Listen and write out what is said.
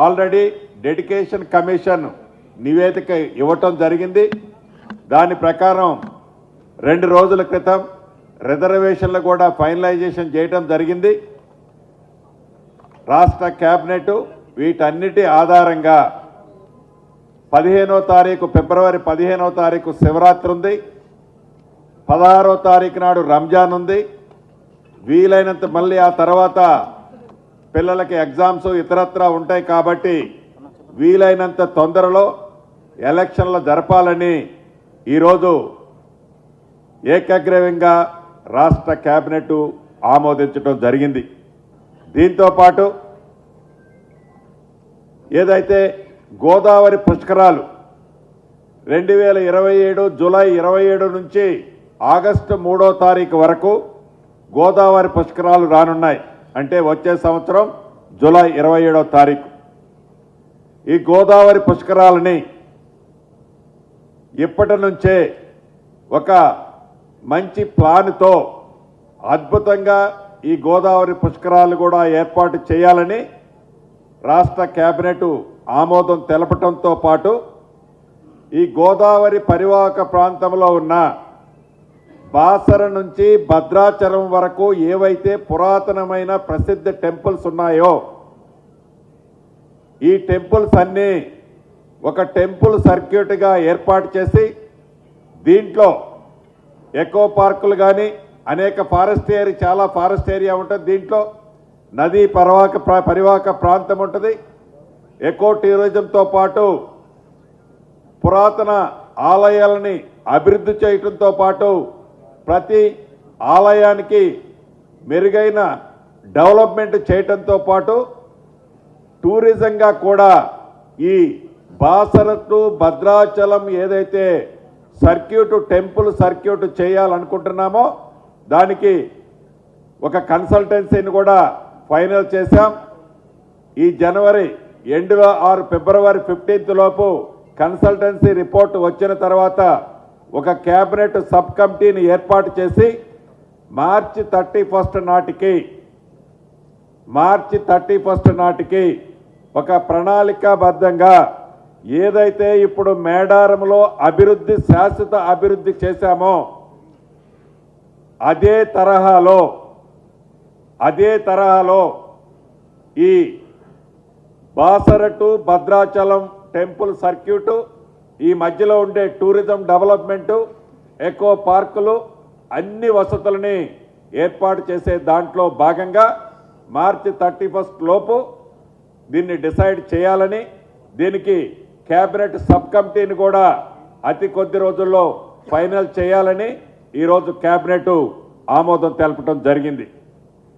Already dedication commission నివేదిక ఇవ్వటం జరిగింది. దాని ప్రకారం 2 రోజుల క్రితం రిజర్వేషన్లు కూడా ఫైనలైజేషన్ చేయటం జరిగింది. రాష్ట్ర కేబినెట్ వీటన్నిటి ఆధారంగా 15వ తారీఖు ఫిబ్రవరి 15వ తారీఖు శివరాత్రి ఉంది, 16వ తారీఖు నాడు రంజాన్ ఉంది. వీలైనంత మళ్ళీ ఆ తర్వాత పిల్లలకి ఎగ్జామ్స్ ఇతరత్రా ఉంటాయి కాబట్టి వీలైనంత తొందరలో ఎలక్షన్లు జరపాలని ఈరోజు ఏకగ్రీవంగా రాష్ట్ర కేబినెట్ ఆమోదించడం జరిగింది. దీంతో పాటు ఏదైతే గోదావరి పుష్కరాలు 2027 జూలై 27 నుంచి ఆగస్టు 3వ తారీఖు వరకు గోదావరి పుష్కరాలు రానున్నాయి. అంటే వచ్చే సంవత్సరం జూలై 27వ తారీఖు ఈ గోదావరి పుష్కరాలని ఇప్పటి నుంచే ఒక మంచి ప్లాన్తో అద్భుతంగా ఈ గోదావరి పుష్కరాలు కూడా ఏర్పాటు చేయాలని రాష్ట్ర కేబినెట్ ఆమోదం తెలపడంతో పాటు ఈ గోదావరి పరివాహక ప్రాంతంలో ఉన్న బాసర నుంచి భద్రాచలం వరకు ఏవైతే పురాతనమైన ప్రసిద్ధ టెంపుల్స్ ఉన్నాయో ఈ టెంపుల్స్ అన్నీ ఒక టెంపుల్ సర్క్యూట్గా ఏర్పాటు చేసి దీంట్లో ఎకో పార్కులు కానీ అనేక చాలా ఫారెస్ట్ ఏరియా ఉంటుంది. దీంట్లో నదీ పరివాహక ప్రాంతం ఉంటుంది. ఎకో టూరిజంతో పాటు పురాతన ఆలయాలని అభివృద్ధి చేయడంతో పాటు ప్రతి ఆలయానికి మెరుగైన డెవలప్మెంట్ చేయడంతో పాటు టూరిజంగా కూడా ఈ బాసర టు భద్రాచలం ఏదైతే టెంపుల్ సర్క్యూట్ చేయాలనుకుంటున్నామో దానికి ఒక కన్సల్టెన్సీని కూడా ఫైనల్ చేశాం. ఈ జనవరి ఎండ్లో ఫిబ్రవరి 15th లోపు కన్సల్టెన్సీ రిపోర్ట్ వచ్చిన తర్వాత ఒక కేబినెట్ సబ్ కమిటీని ఏర్పాటు చేసి మార్చి 31st నాటికి ఒక ప్రణాళికాబద్ధంగా ఏదైతే ఇప్పుడు మేడారంలో శాశ్వత అభివృద్ధి చేశామో అదే తరహాలో ఈ Basara to Bhadrachalam temple circuit ఈ మధ్యలో ఉండే టూరిజం డెవలప్మెంటు ఎకో పార్కులు అన్ని వసతులని ఏర్పాటు చేసే దాంట్లో భాగంగా మార్చి 31st లోపు దీన్ని డిసైడ్ చేయాలని దీనికి కేబినెట్ సబ్ కమిటీని కూడా అతి కొద్ది రోజుల్లో ఫైనల్ చేయాలని ఈరోజు కేబినెట్ ఆమోదం తెలపడం జరిగింది.